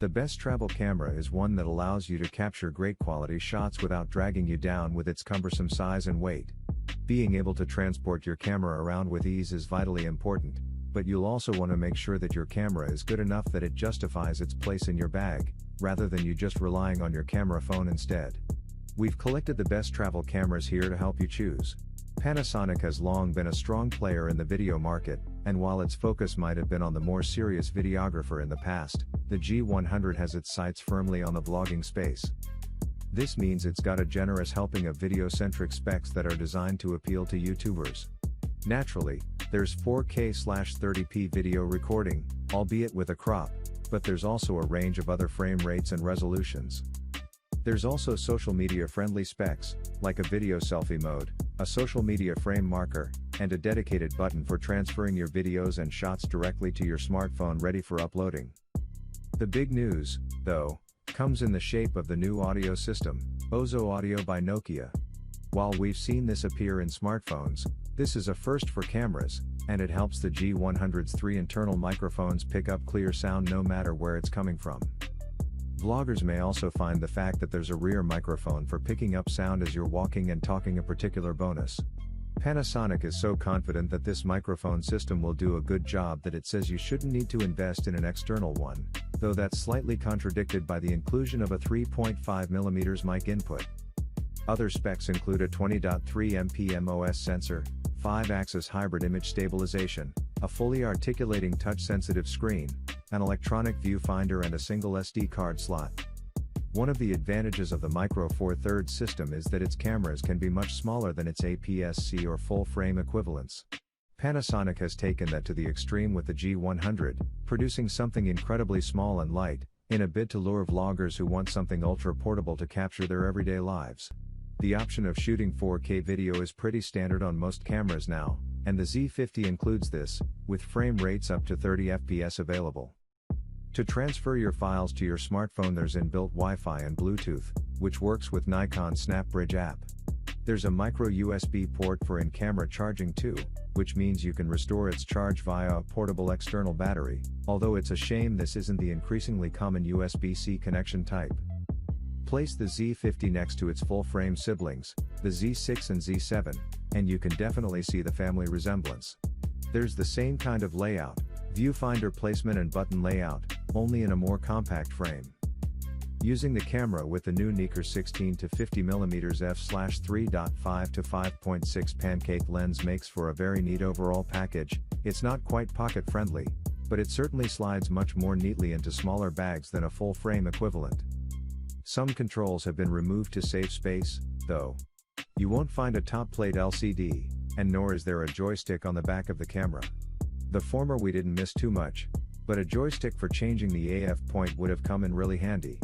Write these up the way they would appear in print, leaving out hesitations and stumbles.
The best travel camera is one that allows you to capture great quality shots without dragging you down with its cumbersome size and weight. Being able to transport your camera around with ease is vitally important, but you'll also want to make sure that your camera is good enough that it justifies its place in your bag, rather than you just relying on your camera phone instead. We've collected the best travel cameras here to help you choose. Panasonic has long been a strong player in the video market, and while its focus might have been on the more serious videographer in the past, the G100 has its sights firmly on the vlogging space. This means it's got a generous helping of video-centric specs that are designed to appeal to YouTubers. Naturally, there's 4K/30p video recording, albeit with a crop, but there's also a range of other frame rates and resolutions. There's also social media friendly specs, like a video selfie mode, a social media frame marker, and a dedicated button for transferring your videos and shots directly to your smartphone ready for uploading. The big news, though, comes in the shape of the new audio system, Ozo Audio by Nokia. While we've seen this appear in smartphones, this is a first for cameras, and it helps the G100's 3 internal microphones pick up clear sound no matter where it's coming from. Vloggers may also find the fact that there's a rear microphone for picking up sound as you're walking and talking a particular bonus. Panasonic is so confident that this microphone system will do a good job that it says you shouldn't need to invest in an external one, though that's slightly contradicted by the inclusion of a 3.5mm mic input. Other specs include a 20.3 MOS sensor, 5-axis hybrid image stabilization, a fully articulating touch-sensitive screen, an electronic viewfinder and a single SD card slot. One of the advantages of the Micro Four Thirds system is that its cameras can be much smaller than its APS-C or full-frame equivalents. Panasonic has taken that to the extreme with the G100, producing something incredibly small and light, in a bid to lure vloggers who want something ultra-portable to capture their everyday lives. The option of shooting 4K video is pretty standard on most cameras now, and the Z50 includes this, with frame rates up to 30 FPS available. To transfer your files to your smartphone, there's inbuilt Wi-Fi and Bluetooth, which works with Nikon SnapBridge app. There's a micro USB port for in-camera charging too, which means you can restore its charge via a portable external battery, although it's a shame this isn't the increasingly common USB-C connection type. Place the Z50 next to its full-frame siblings, the Z6 and Z7, and you can definitely see the family resemblance. There's the same kind of layout, viewfinder placement and button layout, only in a more compact frame. Using the camera with the new Nikon 16 to 50mm f/3.5 to 5.6 pancake lens makes for a very neat overall package. It's not quite pocket friendly, but it certainly slides much more neatly into smaller bags than a full frame equivalent. Some controls have been removed to save space, though. You won't find a top plate LCD, and nor is there a joystick on the back of the camera. The former we didn't miss too much, but a joystick for changing the AF point would have come in really handy.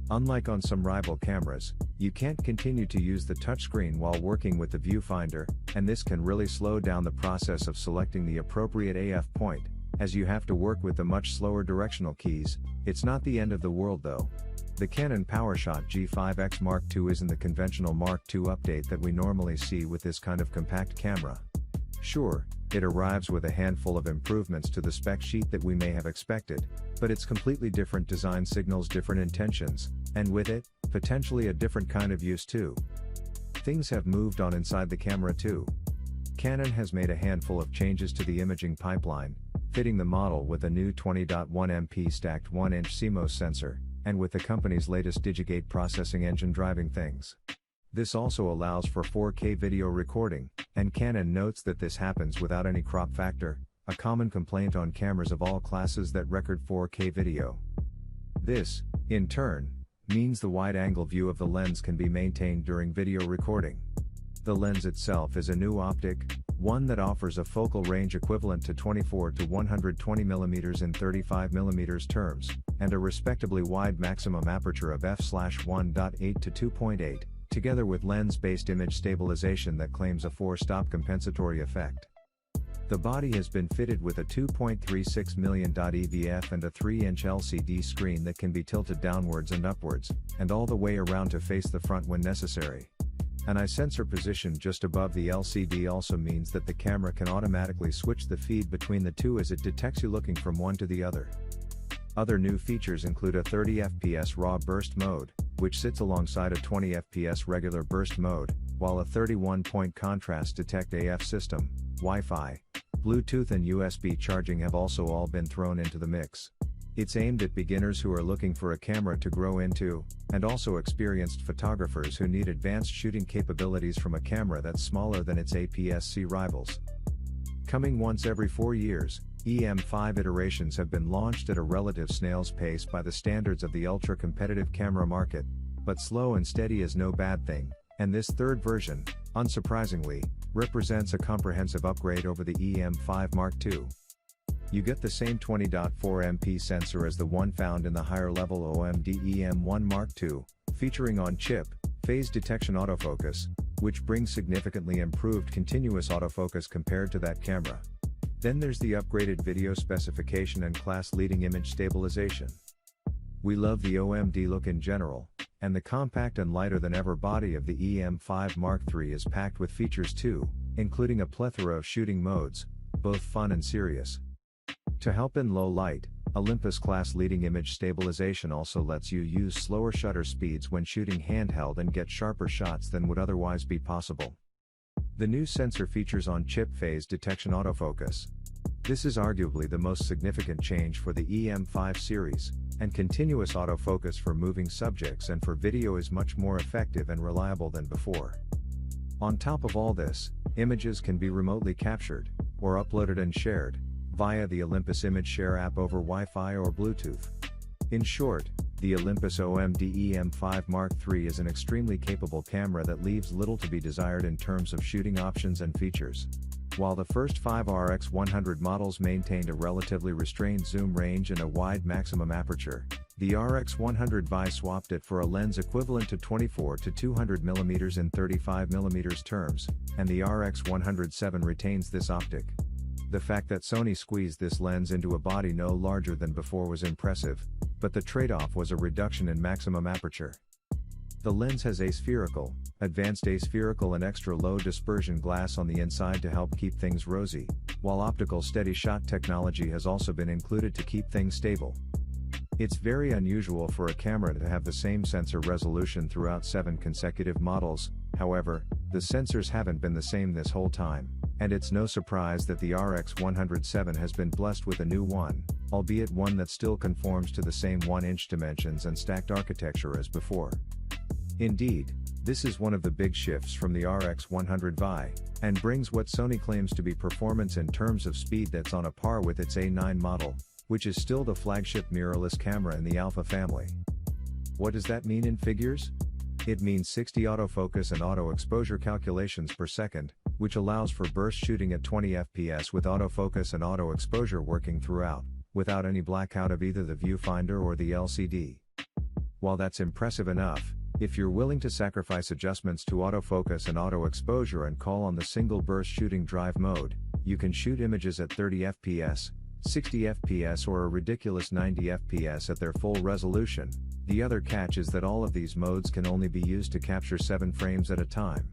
Unlike on some rival cameras, you can't continue to use the touchscreen while working with the viewfinder, and this can really slow down the process of selecting the appropriate AF point, as you have to work with the much slower directional keys. It's not the end of the world though. The Canon PowerShot G5X Mark II isn't the conventional Mark II update that we normally see with this kind of compact camera. Sure, it arrives with a handful of improvements to the spec sheet that we may have expected, but its completely different design signals different intentions, and with it, potentially a different kind of use too. Things have moved on inside the camera too. Canon has made a handful of changes to the imaging pipeline, fitting the model with a new 20.1MP stacked 1-inch CMOS sensor, and with the company's latest Digigate processing engine driving things. This also allows for 4K video recording, and Canon notes that this happens without any crop factor, a common complaint on cameras of all classes that record 4K video. This, in turn, means the wide-angle view of the lens can be maintained during video recording. The lens itself is a new optic, one that offers a focal range equivalent to 24 to 120mm in 35mm terms, and a respectably wide maximum aperture of f/1.8 to 2.8, together with lens-based image stabilization that claims a 4-stop compensatory effect. The body has been fitted with a 2.36 million EVF and a 3-inch LCD screen that can be tilted downwards and upwards, and all the way around to face the front when necessary. An eye sensor positioned just above the LCD also means that the camera can automatically switch the feed between the two as it detects you looking from one to the other. Other new features include a 30 fps RAW burst mode, which sits alongside a 20 fps regular burst mode, while a 31-point contrast detect AF system, Wi-Fi, Bluetooth and USB charging have also all been thrown into the mix. It's aimed at beginners who are looking for a camera to grow into, and also experienced photographers who need advanced shooting capabilities from a camera that's smaller than its APS-C rivals. Coming once every 4 years, EM5 iterations have been launched at a relative snail's pace by the standards of the ultra-competitive camera market, but slow and steady is no bad thing, and this third version, unsurprisingly, represents a comprehensive upgrade over the EM5 Mark II. You get the same 20.4 MP sensor as the one found in the higher-level OMD EM1 Mark II, featuring on-chip, phase detection autofocus, which brings significantly improved continuous autofocus compared to that camera. Then there's the upgraded video specification and class-leading image stabilization. We love the OMD look in general, and the compact and lighter-than-ever body of the EM5 Mark III is packed with features too, including a plethora of shooting modes, both fun and serious. To help in low light, Olympus class-leading image stabilization also lets you use slower shutter speeds when shooting handheld and get sharper shots than would otherwise be possible. The new sensor features on-chip phase detection autofocus. This is arguably the most significant change for the EM5 series, and continuous autofocus for moving subjects and for video is much more effective and reliable than before. On top of all this, images can be remotely captured, or uploaded and shared, via the Olympus Image Share app over Wi-Fi or Bluetooth. In short, the Olympus OMD EM5 Mark III is an extremely capable camera that leaves little to be desired in terms of shooting options and features. While the first 5 RX100 models maintained a relatively restrained zoom range and a wide maximum aperture, the RX100 VI swapped it for a lens equivalent to 24 to 200 mm in 35 mm terms, and the RX107 retains this optic. The fact that Sony squeezed this lens into a body no larger than before was impressive, but the trade-off was a reduction in maximum aperture. The lens has aspherical, advanced aspherical and extra low dispersion glass on the inside to help keep things rosy, while optical steady shot technology has also been included to keep things stable. It's very unusual for a camera to have the same sensor resolution throughout 7 consecutive models, however, the sensors haven't been the same this whole time, and it's no surprise that the RX107 has been blessed with a new one, albeit one that still conforms to the same 1-inch dimensions and stacked architecture as before. Indeed, this is one of the big shifts from the RX100 VI, and brings what Sony claims to be performance in terms of speed that's on a par with its A9 model, which is still the flagship mirrorless camera in the Alpha family. What does that mean in figures? It means 60 autofocus and auto exposure calculations per second, which allows for burst shooting at 20 fps with autofocus and auto exposure working throughout, without any blackout of either the viewfinder or the LCD. While that's impressive enough, if you're willing to sacrifice adjustments to autofocus and auto exposure and call on the single burst shooting drive mode, you can shoot images at 30 fps, 60 fps or a ridiculous 90 fps at their full resolution. The other catch is that all of these modes can only be used to capture 7 frames at a time.